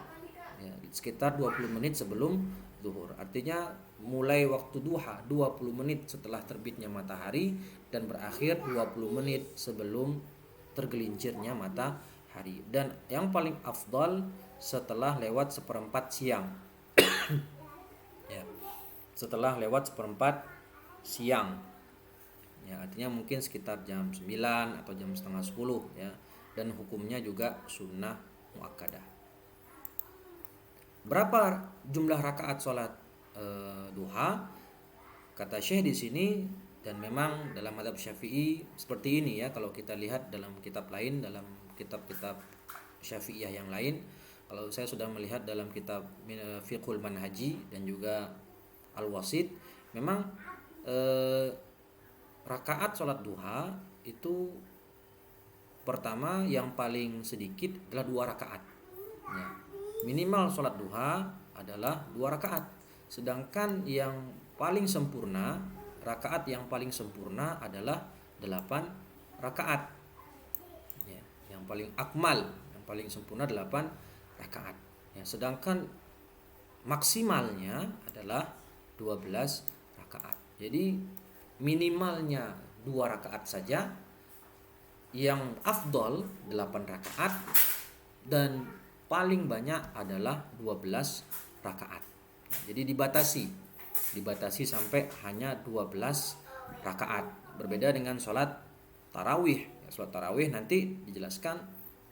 ya, sekitar 20 menit sebelum zuhur. Artinya mulai waktu duha 20 menit setelah terbitnya matahari dan berakhir 20 menit sebelum tergelincirnya matahari, dan yang paling afdal setelah lewat seperempat siang. Ya, setelah lewat seperempat siang ya, artinya mungkin sekitar jam 9 atau jam setengah 10 ya, dan hukumnya juga sunnah muakkadah. Berapa jumlah rakaat sholat duha? Kata Syekh di sini, dan memang dalam mazhab Syafi'i seperti ini ya, kalau kita lihat dalam kitab lain, dalam kitab-kitab Syafi'iyah yang lain, kalau saya sudah melihat dalam kitab Fiqhul Manhaji dan juga Al-Wasit, memang rakaat sholat duha itu pertama yang paling sedikit adalah 2 rakaat ya. Minimal sholat duha adalah 2 rakaat. Sedangkan yang paling sempurna, rakaat yang paling sempurna adalah 8 rakaat ya. Yang paling akmal, yang paling sempurna 8 rakaat ya. Sedangkan maksimalnya adalah 12 rakaat. Jadi minimalnya 2 rakaat saja, yang afdol 8 rakaat, dan paling banyak adalah 12 rakaat. Jadi dibatasi sampai hanya 12 rakaat. Berbeda dengan sholat tarawih. Sholat tarawih nanti dijelaskan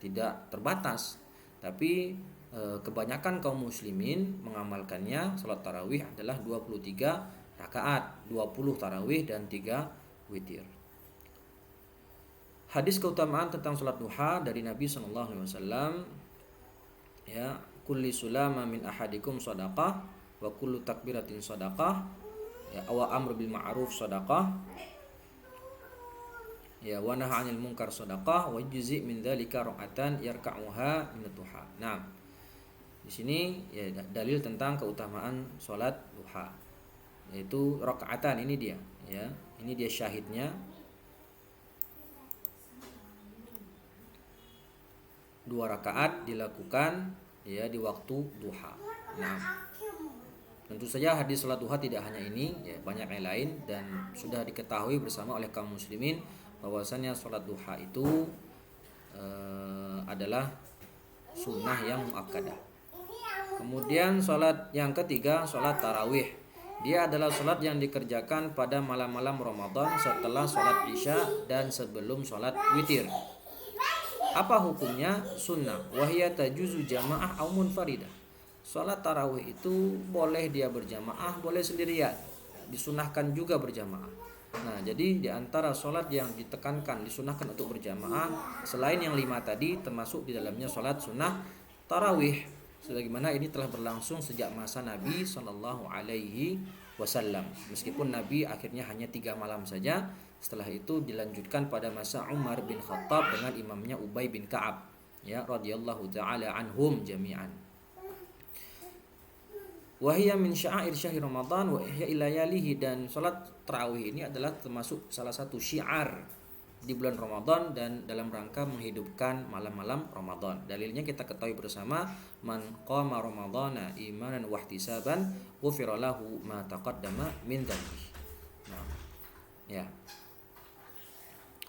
tidak terbatas, tapi kebanyakan kaum muslimin mengamalkannya. Sholat tarawih adalah 23 rakaat, 20 tarawih dan 3 witir. Hadis keutamaan tentang sholat duha dari Nabi SAW ya, kulli sulama min ahadikum sadaqah wa kullu takbiratin sadaqah ya, wa amru bil ma'ruf sadaqah ya, wa nahy 'anil munkar sadaqah wa yujzi min dzalika ra'atan yarka'uha min duha. Nah, di sini ya dalil tentang keutamaan sholat duha, yaitu rakaatan. Ini dia ya, ini dia syahidnya. 2 rakaat dilakukan ya di waktu duha. Nah, tentu saja hadis sholat duha tidak hanya ini ya, banyak yang lain, dan sudah diketahui bersama oleh kaum muslimin bahwasanya sholat duha itu adalah sunnah yang muakkadah. Kemudian sholat yang ketiga, sholat tarawih. Dia adalah sholat yang dikerjakan pada malam-malam Ramadan setelah sholat isya dan sebelum sholat witir. Apa hukumnya? Sunnah. Wahya tajuzu jamaah au munfaridah. Salat tarawih itu boleh dia berjamaah, boleh sendirian. Disunahkan juga berjamaah. Nah, jadi di antara salat yang ditekankan disunahkan untuk berjamaah selain yang 5 tadi, termasuk di dalamnya salat sunnah tarawih. Sebagaimana ini telah berlangsung sejak masa Nabi Shallallahu Alaihi Wasallam. Meskipun Nabi akhirnya hanya 3 malam saja. Setelah itu dilanjutkan pada masa Umar bin Khattab dengan imamnya Ubay bin Ka'ab, ya radhiyallahu taala anhum jami'an. Wahia min sya'air syahri Ramadan wa ihya layalihi, dan salat tarawih ini adalah termasuk salah satu syiar di bulan Ramadan dan dalam rangka menghidupkan malam-malam Ramadan. Dalilnya kita ketahui bersama, man qama ramadhana imanan wa ihtisaban ghufira lahu ma taqaddama min dhanbi. Nah, ya.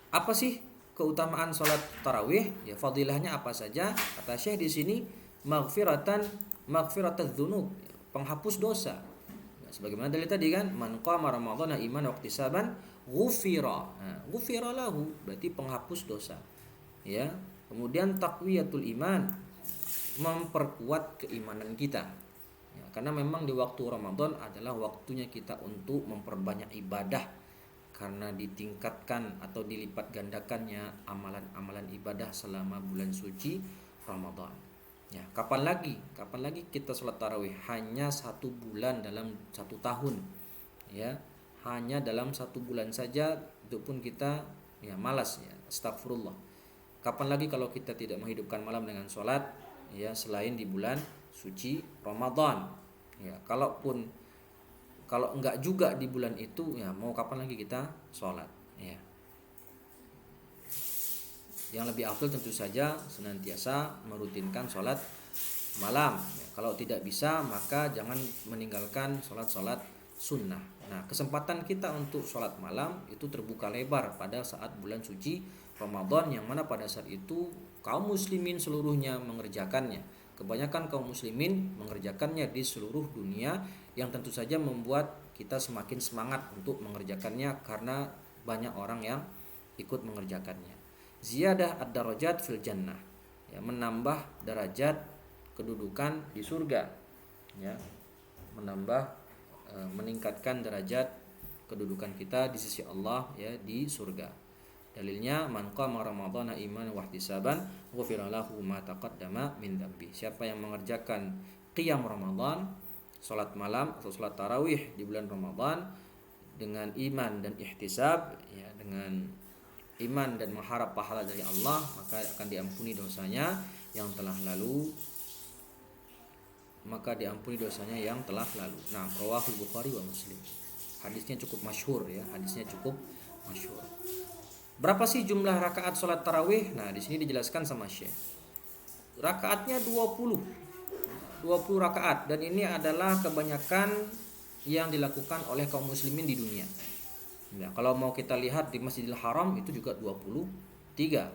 Apa sih keutamaan salat tarawih? Ya, fadilahnya apa saja? Kata Syekh di sini, maghfiratadz dzunub, penghapus dosa. Nah, sebagaimana dalil tadi kan, man qama ramadhana imanan wa ihtisaban ghufira. Nah, ghufira lahu berarti penghapus dosa. Ya. Kemudian taqwiyatul iman, memperkuat keimanan kita. Ya, karena memang di waktu Ramadan adalah waktunya kita untuk memperbanyak ibadah, karena ditingkatkan atau dilipat gandakannya amalan-amalan ibadah selama bulan suci Ramadan. Ya, kapan lagi kita sholat tarawih? Hanya 1 bulan dalam 1 tahun. Ya, hanya dalam 1 bulan saja, itu pun kita ya malas ya. Astagfirullah. Kapan lagi kalau kita tidak menghidupkan malam dengan sholat ya selain di bulan suci Ramadan. Ya, kalau enggak juga di bulan itu, ya mau kapan lagi kita sholat ya. Yang lebih afdal tentu saja senantiasa merutinkan sholat malam ya. Kalau tidak bisa maka jangan meninggalkan sholat sunnah. Nah, kesempatan kita untuk sholat malam itu terbuka lebar pada saat bulan suci Ramadan, yang mana pada saat itu kaum muslimin seluruhnya mengerjakannya. Kebanyakan kaum muslimin mengerjakannya di seluruh dunia, yang tentu saja membuat kita semakin semangat untuk mengerjakannya karena banyak orang yang ikut mengerjakannya. Ziyadah ad-darajat fil jannah, ya, menambah derajat kedudukan di surga, ya, meningkatkan derajat kedudukan kita di sisi Allah ya di surga. Dalilnya, man qama ramadhana imanan wa ihtisaban ghufira lahu ma taqaddama min dhanbi. Siapa yang mengerjakan qiyam Ramadan, salat malam atau salat tarawih di bulan Ramadan dengan iman dan ihtisab, ya, dengan iman dan mengharap pahala dari Allah, maka akan diampuni dosanya yang telah lalu. Nah, rawahul Bukhari wa Muslim. Hadisnya cukup masyhur ya, Berapa sih jumlah rakaat salat tarawih? Nah, di sini dijelaskan sama Syekh. Rakaatnya 20 rakaat, dan ini adalah kebanyakan yang dilakukan oleh kaum muslimin di dunia. Ya, kalau mau kita lihat di Masjidil Haram itu juga 23.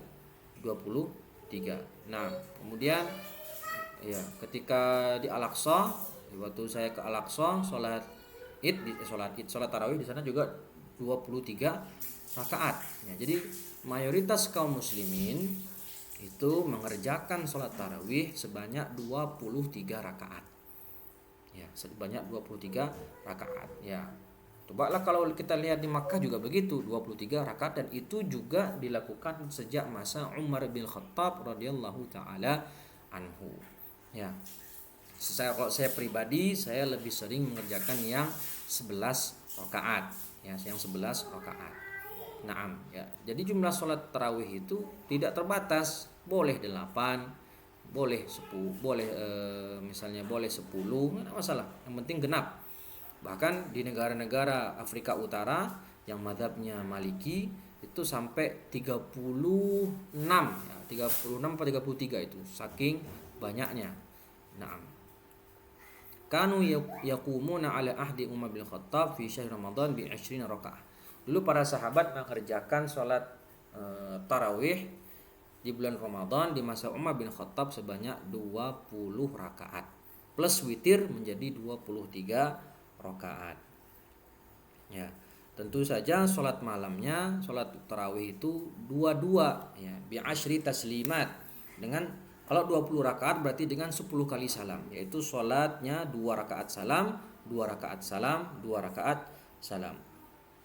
Nah, kemudian ya, ketika di Al-Aqsa, waktu saya ke Al-Aqsa salat tarawih di sana juga 23 rakaat. Ya, jadi mayoritas kaum muslimin itu mengerjakan sholat tarawih sebanyak 23 rakaat. Ya, sebanyak 23 rakaat. Ya. Cobalah kalau kita lihat di Makkah juga begitu, 23 rakaat, dan itu juga dilakukan sejak masa Umar bin Khattab radhiyallahu taala anhu. Ya. Kalau saya pribadi, saya lebih sering mengerjakan yang 11 rakaat. Ya, yang 11 rakaat. Naam, ya. Jadi jumlah sholat tarawih itu tidak terbatas, boleh 8, boleh 10, misalnya boleh 10, enggak ada masalah. Yang penting genap. Bahkan di negara-negara Afrika Utara yang mazhabnya Maliki itu sampai 36, ya, 36 atau 33 itu, saking banyaknya. Naam. Kanu yaqumuna ala ahdi Umar bin Khattab fi syahr Ramadan bi 20 rakaat. Dulu para sahabat mengerjakan sholat tarawih di bulan Ramadan di masa Umar bin Khattab sebanyak 20 rakaat plus witir menjadi 23 rakaat. Ya. Tentu saja sholat malamnya, sholat tarawih itu dua-dua ya, bi asyri taslimat. Dengan kalau 20 rakaat berarti dengan 10 kali salam, yaitu sholatnya 2 rakaat salam, 2 rakaat salam, 2 rakaat salam.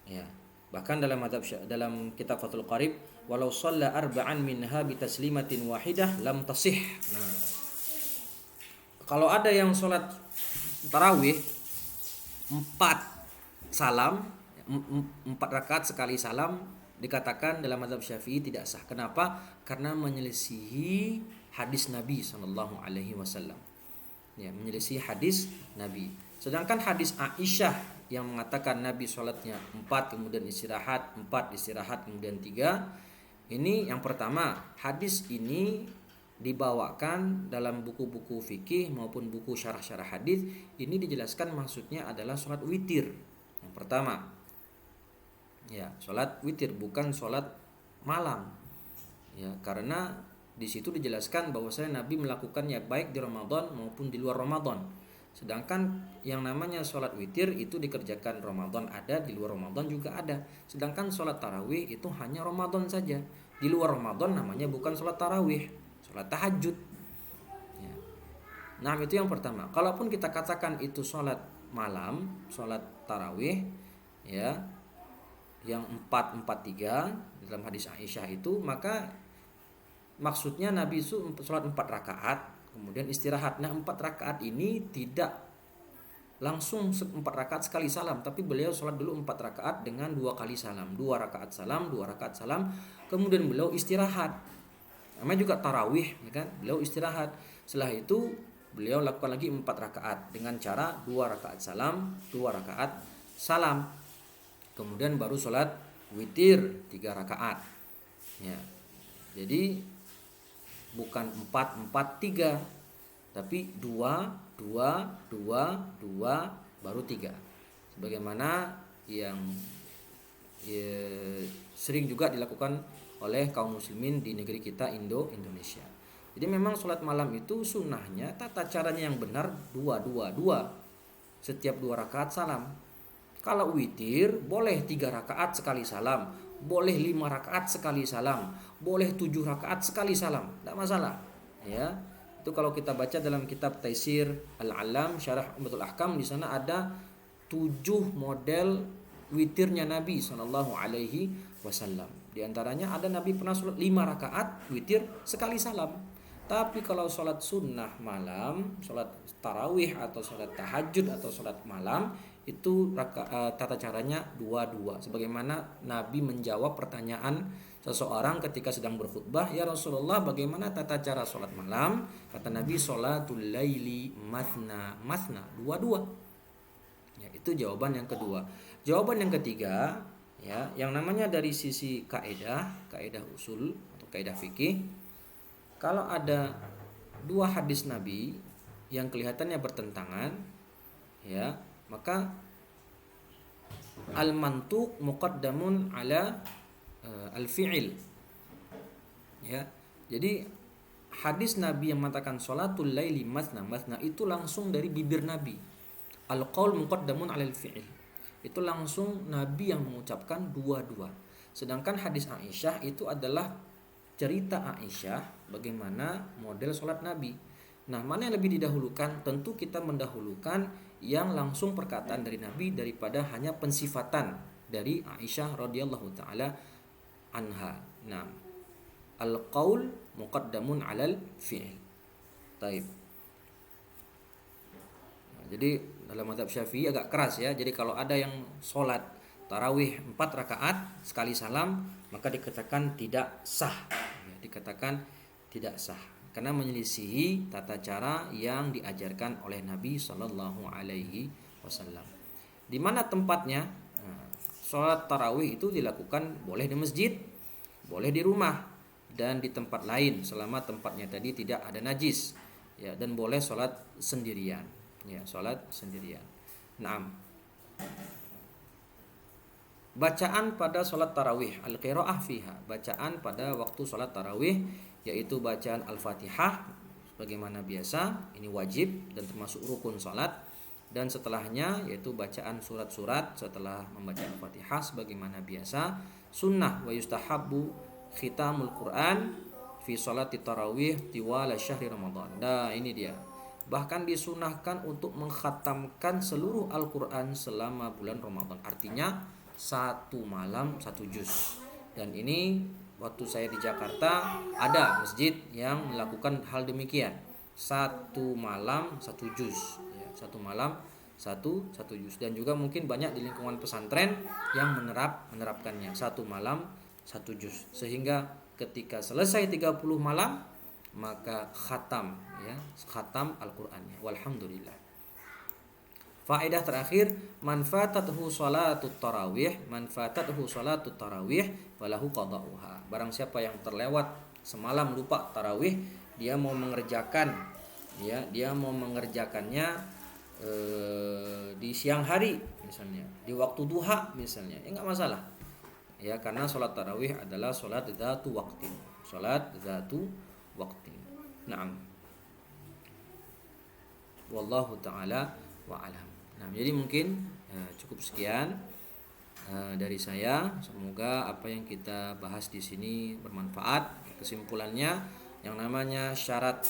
Ya. Bahkan dalam kitab Fathul Qarib, walau shalla arba'an minha bi taslimatin wahidah lam tasih. Nah, kalau ada yang sholat tarawih 4 salam, 4 rakaat sekali salam, dikatakan dalam mazhab Syafi'i tidak sah. Kenapa? Karena menyelisihi hadis Nabi Shallallahu Alaihi Wasallam. Ya, menyelisihi hadis Nabi. Sedangkan hadis Aisyah yang mengatakan Nabi sholatnya 4 kemudian istirahat, 4 istirahat kemudian 3. Ini yang pertama, hadis ini dibawakan dalam buku-buku fikih maupun buku syarah-syarah hadis. Ini dijelaskan maksudnya adalah sholat witir. Yang pertama, ya, sholat witir bukan sholat malam. Ya, karena di situ dijelaskan bahwasanya Nabi melakukannya baik di Ramadan maupun di luar Ramadan. Sedangkan yang namanya sholat witir itu dikerjakan Ramadan ada, di luar Ramadan juga ada. Sedangkan sholat tarawih itu hanya Ramadan saja. Di luar Ramadan namanya bukan sholat tarawih, sholat tahajud. Ya. Nah, itu yang pertama. Kalaupun kita katakan itu sholat malam, sholat tarawih, ya, yang 4-4-3 dalam hadis Aisyah itu, maka maksudnya Nabi itu sholat 4 rakaat kemudian istirahat. Nah, 4 rakaat ini tidak langsung 4 rakaat sekali salam, tapi beliau sholat dulu 4 rakaat dengan 2 kali salam, 2 rakaat salam, 2 rakaat salam, kemudian beliau istirahat. Namanya juga tarawih, ya kan? Beliau istirahat. Setelah itu beliau lakukan lagi 4 rakaat dengan cara 2 rakaat salam, 2 rakaat salam. Kemudian baru sholat witir 3 rakaat. Ya. Jadi bukan 4-4-3, tapi 2-2-2-2 baru 3. Sebagaimana yang sering juga dilakukan oleh kaum muslimin di negeri kita Indonesia. Jadi memang sholat malam itu sunnahnya, tata caranya yang benar 2-2-2. Setiap 2 rakaat salam. Kalau witir boleh 3 rakaat sekali salam, boleh 5 rakaat sekali salam, boleh 7 rakaat sekali salam, tidak masalah. Ya, itu kalau kita baca dalam kitab Taisir Al-Alam Syarah Umdatul Ahkam, di sana ada 7 model witirnya Nabi Sallallahu Alaihi Wasallam. Di antaranya ada Nabi pernah sholat 5 rakaat witir sekali salam. Tapi kalau sholat sunnah malam, sholat tarawih atau sholat tahajud atau sholat malam, itu tata caranya 2-2. Sebagaimana Nabi menjawab pertanyaan seseorang ketika sedang berkhutbah, "Ya Rasulullah, bagaimana tata cara sholat malam?" Kata Nabi, "Sholatul laili mathna mathna, 2-2." Ya, itu jawaban yang kedua. Jawaban yang ketiga, ya, yang namanya dari sisi kaidah usul atau kaidah fikih, kalau ada 2 hadis Nabi yang kelihatannya bertentangan, ya, maka al-mantuq muqaddamun ala al-fi'il. Ya. Jadi hadis Nabi yang mengatakan sholatul laili mathna mathna itu langsung dari bibir Nabi. Al-qaul muqaddamun ala al-fi'il. Itu langsung Nabi yang mengucapkan 2-2. Sedangkan hadis Aisyah itu adalah cerita Aisyah bagaimana model sholat Nabi. Nah, mana yang lebih didahulukan? Tentu kita mendahulukan yang langsung perkataan dari Nabi daripada hanya pensifatan dari Aisyah radhiyallahu taala anha. Nah, al-qaul muqaddamun 'alal fi'il. Taib. Nah, jadi dalam mazhab Syafi'i agak keras ya. Jadi kalau ada yang sholat tarawih 4 rakaat sekali salam, maka dikatakan tidak sah. Ya, dikatakan tidak sah karena menyelisihi tata cara yang diajarkan oleh Nabi Shallallahu Alaihi Wasallam. Di mana tempatnya? Nah, sholat tarawih itu dilakukan boleh di masjid, boleh di rumah, dan di tempat lain selama tempatnya tadi tidak ada najis. Ya, dan boleh sholat sendirian. Ya, sholat sendirian. Naam. Bacaan pada sholat tarawih, al-qiraah fiha, bacaan pada waktu sholat tarawih, yaitu bacaan al-fatihah sebagaimana biasa, ini wajib dan termasuk rukun sholat. dan setelahnya yaitu bacaan surat-surat setelah membaca Al-Fatihah sebagaimana biasa. Sunnah wa yustahabbu khitamul Quran fi sholati tarawih tiwala syahri Ramadan. Nah, ini dia. Bahkan disunahkan untuk mengkhatamkan seluruh Al-Quran selama bulan Ramadan. Artinya satu malam satu juz. Dan ini waktu saya di Jakarta ada masjid yang melakukan hal demikian. Satu malam satu juz. Ya, satu malam satu juz. Dan juga mungkin banyak di lingkungan pesantren yang menerapkannya. Satu malam satu juz. Sehingga ketika selesai 30 malam maka khatam Al-Qur'annya. Walhamdulillah. Faedah terakhir, manfaatatuhu salatut tarawih falahu qada'uha. Barang siapa yang terlewat semalam lupa tarawih, dia mau mengerjakannya di siang hari misalnya, di waktu duha misalnya, enggak masalah. Ya, karena salat tarawih adalah salat dzatu waqtin. Naam. Wallahu taala wa alam. Nah, jadi mungkin cukup sekian dari saya. Semoga apa yang kita bahas di sini bermanfaat. Kesimpulannya, yang namanya syarat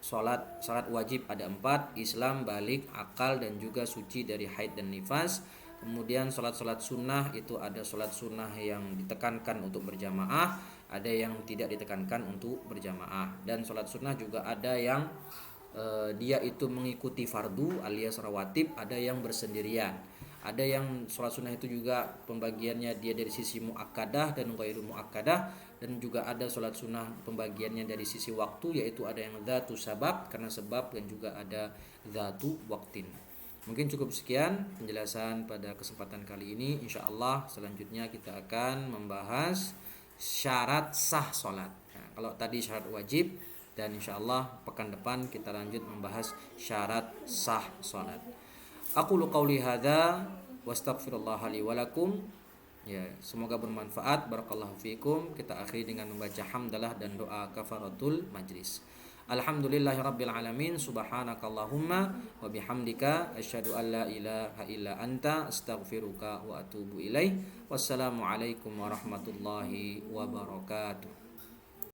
syarat wajib ada 4: Islam, balik, akal, dan juga suci dari haid dan nifas. Kemudian sholat sunnah itu ada sholat sunnah yang ditekankan untuk berjamaah, ada yang tidak ditekankan untuk berjamaah. Dan sholat sunnah juga ada yang dia itu mengikuti fardu alias rawatib, ada yang bersendirian. Ada yang sholat sunnah itu juga pembagiannya dia dari sisi muakkadah dan ghairu muakkadah, dan juga ada sholat sunnah pembagiannya dari sisi waktu, yaitu ada yang dzatu sabab karena sebab, dan juga ada dzatu waqtin. Mungkin cukup sekian penjelasan pada kesempatan kali ini. InsyaAllah selanjutnya kita akan membahas syarat sah sholat. Nah, kalau tadi syarat wajib, dan insyaallah pekan depan kita lanjut membahas syarat sah sholat. Aqulu qauli hadza wastaghfirullah li wa lakum. Ya, semoga bermanfaat. Barakallahu fikum. Kita akhiri dengan membaca hamdalah dan doa kafaratul majlis. Alhamdulillahirabbil alamin. Subhanakallahumma wa bihamdika asyhadu an la ilaha illa anta astaghfiruka wa atubu ilaih. Wassalamu alaikum warahmatullahi wabarakatuh.